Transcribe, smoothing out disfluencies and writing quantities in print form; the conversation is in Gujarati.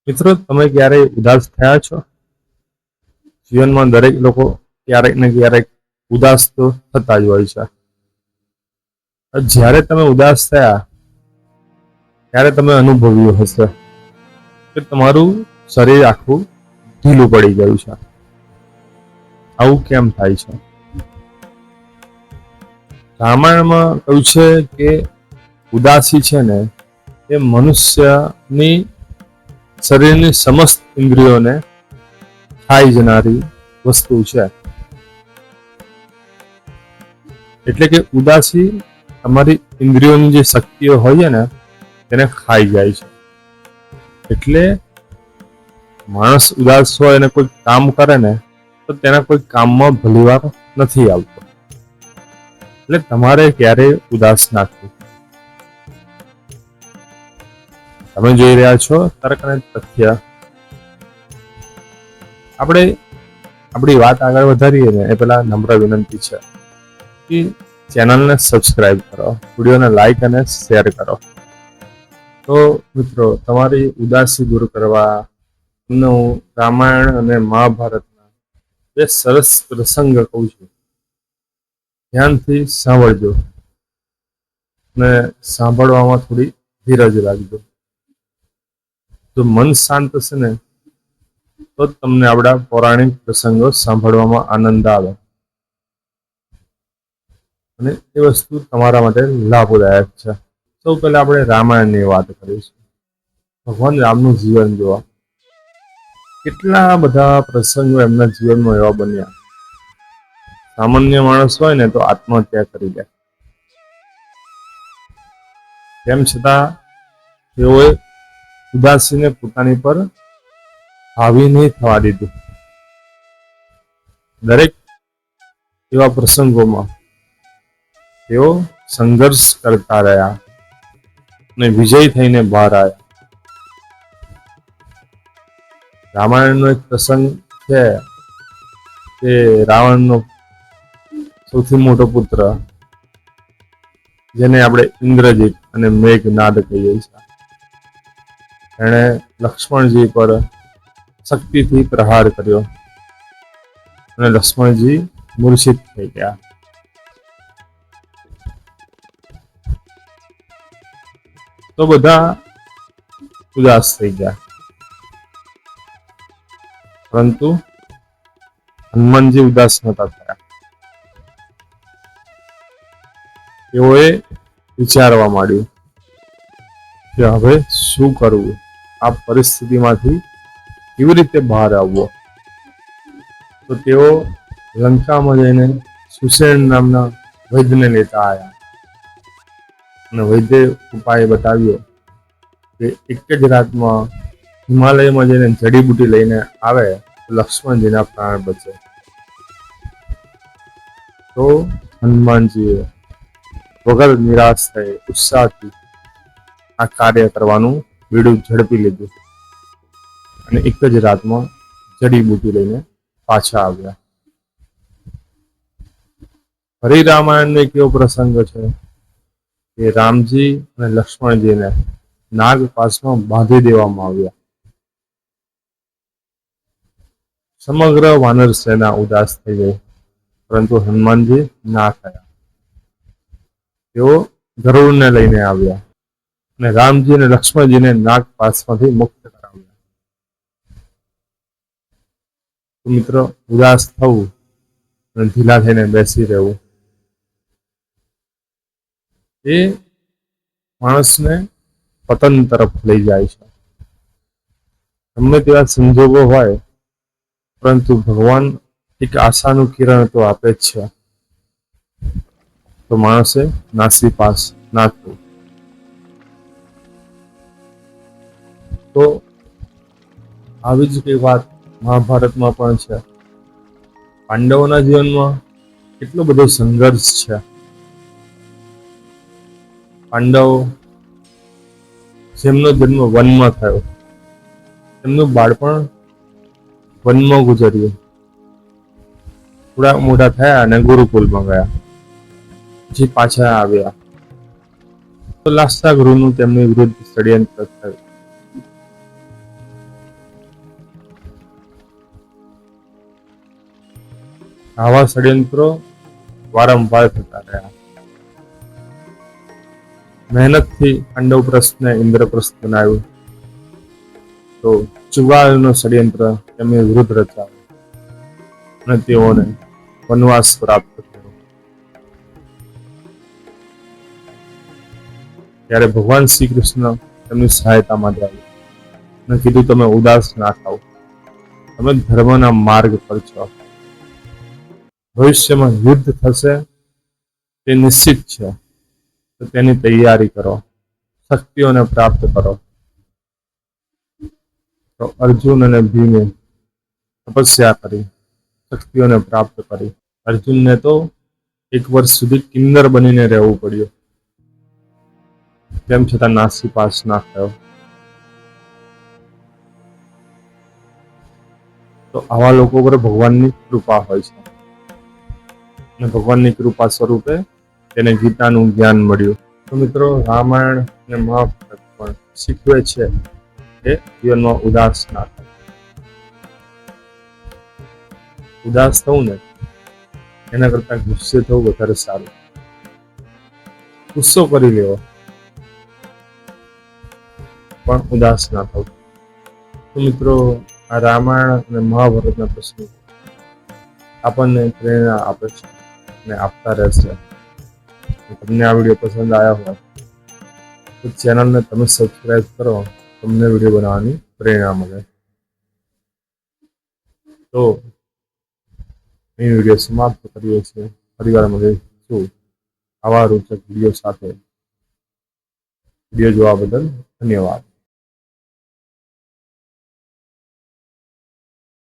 મિત્રો, તમે ક્યારેય ઉદાસ થયા છો? જીવનમાં દરેક લોકો ક્યારેક ને ક્યારેક ઉદાસ તો થતા જ હોય છે. જ્યારે તમે ઉદાસ થયા ત્યારે તમે અનુભવ્યું હશે કે તમારું શરીર આખું ઢીલું પડી ગયું છે. આવું કેમ થાય છે? રામાયણમાં કહ્યું છે કે ઉદાસી છે ને એ મનુષ્યની શરીરની સમસ્ત ઇન્દ્રિયોને ખાઈ જનારી વસ્તુ છે. એટલે કે ઉદાસી તમારી ઇન્દ્રિયોની જે શક્તિઓ હોય છે ને તેને ખાઈ જાય છે. એટલે માણસ ઉદાસ હોય અને કોઈ કામ કરે ને તો તેના કોઈ કામમાં ભલીવાર નથી આવતો. એટલે તમારે ક્યારેય ઉદાસ ના થવું. તમે જોઈ રહ્યા છો તર્ક અને તથ્ય. આપણે આપણી વાત આગળ વધારીએ ને એ પહેલા નમ્ર વિનંતી છે કે ચેનલને સબસ્ક્રાઇબ કરો, વિડીયોને લાઈક અને શેર કરો. તો મિત્રો, તમારી ઉદાસી દૂર કરવા હું રામાયણ અને મહાભારતના બે સરસ પ્રસંગ કહું છું. ધ્યાનથી સાંભળજો અને સાંભળવામાં થોડી ધીરજ રાખજો. જો મન શાંત હશે ને તો તમને આપણા પૌરાણિક પ્રસંગો સાંભળવામાં આનંદ આવે અને એ વસ્તુ તમારા માટે લાભદાયક છે. સૌ પહેલા આપણે રામાયણની વાત કરીશું. ભગવાન રામનું જીવન જોવા કેટલા બધા પ્રસંગો એમના જીવનમાં એવા બન્યા. સામાન્ય માણસ હોય ને તો આત્મહત્યા કરી લે. તેમ છતાં તેઓએ ઉદાસીને પોતાની પર હાવી નહીં થવા દીધું. દરેક એવા પ્રસંગોમાં તેઓ સંઘર્ષ કરતા રહ્યા અને વિજય થઈને બહાર આવ્યા. રામાયણનો એક પ્રસંગ છે કે રાવણનો સૌથી મોટો પુત્ર, જેને આપણે ઇન્દ્રજીત અને મેઘનાદ કહીએ છીએ, એણે લક્ષ્મણજી પર શક્તિથી પ્રહાર કર્યો અને લક્ષ્મણજી મૂર્છિત થઈ ગયા. તો બધા ઉદાસ થઈ ગયા, પરંતુ હનુમાનજી ઉદાસ નહોતા થયા. તેઓએ વિચારવા માંડ્યું કે હવે શું કરવું, આ પરિસ્થિતિમાંથી કેવી રીતે બહાર આવવો. તો તેઓ લંકામાં જઈને સુષેણ નામના વૈદ્યને લેતા આવ્યા અને વૈદ્ય ઉપાય બતાવ્યો કે એક જ રાતમાં હિમાલયમાં જઈને જડીબુટી લઈને આવે તો લક્ષ્મણજીના પ્રાણ બચે. તો હનુમાનજીએ વગર નિરાશ થઈ ઉત્સાહથી આ કાર્ય કરવાનું બીડું ઝડપી લીધું અને એક જ રાતમાં જડીબુટી લઈને પાછા આવ્યા. ફરી રામાયણનો એક એવો પ્રસંગ છે કે રામજી અને લક્ષ્મણજીને નાગપાશમાં બાંધી દેવામાં આવ્યા. સમગ્ર વાનર સેના ઉદાસ થઈ ગઈ, પરંતુ હનુમાનજી ના થયા. તેઓ ગરુડને લઈને આવ્યા અને રામજી અને લક્ષ્મણજીને નાગપાશમાંથી મુક્ત કરાવ્યા. તો મિત્રો, ઉદાસ થવું અને ઢીલા થઈને બેસી રહેવું એ માણસને પતન તરફ લઈ જાય છે. ગમે તેવા સંજોગો હોય, પરંતુ ભગવાન એક આશાનું કિરણ તો આપે જ છે. તો માણસે નાસીપાસ ના થવું. તો આવી જ કઈ વાત મહાભારતમાં પણ છે. પાંડવોના જીવનમાં કેટલો બધો સંઘર્ષ છે. પાંડવ જેમનો જન્મ વનમાં થયો, તેમનું બાળપણ વનમાં ગુજર્યું. થોડા મોટા થયા અને ગુરુકુલમાં ગયા, પછી પાછા આવ્યા તો લાસ્તા ગૃહનું તેમની વિરુદ્ધ ષડયંત્ર થયું. આવા ષડયંત્રો વારંવાર થતા રહ્યા. મહેનતથી પાંડવપ્રસ્થને ઇન્દ્રપ્રસ્થ બનાવ્યું, તો ચુવાલનું ષડયંત્ર તેમની વિરુદ્ધ રચાયું અને તેઓને વનવાસ પ્રાપ્ત થયો. ત્યારે ભગવાન શ્રી કૃષ્ણ તેમની સહાયતા માટે આવ્યા અને કીધું, તમે ઉદાસ ના થાઓ, તમે ધર્મના માર્ગ પર છો. ભવિષ્યમાં યુદ્ધ થશે તે નિશ્ચિત છે, તો તેની તૈયારી કરો, શક્તિઓને પ્રાપ્ત કરો. તો અર્જુન અને ભીમે તપસ્યા કરી, શક્તિઓને પ્રાપ્ત કરી. અર્જુનને તો 1 વર્ષ સુધી કિન્નર બનીને રહેવું પડ્યું, તેમ છતાં નાસીપાસ ના થયો. તો આવા લોકો પર ભગવાનની કૃપા હોય છે અને ભગવાનની કૃપા સ્વરૂપે તેને ગીતાનું જ્ઞાન મળ્યું. તો મિત્રો, રામાયણ અને મહાભારત પણ શીખવે છે કે જીવનમાં ઉદાસ ના થાય. ઉદાસ થવું ને એના કરતા ગુસ્સે થવું વધારે સારું. ગુસ્સો કરી લેવો પણ ઉદાસ ના થવું. તો મિત્રો, આ રામાયણ અને મહાભારતના પ્રશ્નો આપણને પ્રેરણા આપે છે અને આપતા રહેશે. તમને આ વિડીયો પસંદ આવ્યા હોય તો ચેનલને તમે સબસ્ક્રાઇબ કરો, તમને વિડીયો બનાવવાની પ્રેરણા મળે. તો અહીં વિડીયો સમાપ્ત કરીએ છીએ. ફરીવાર મળીશું આવા રોચક વિડીયો સાથે. વિડીયો જોવા બદલ ધન્યવાદ.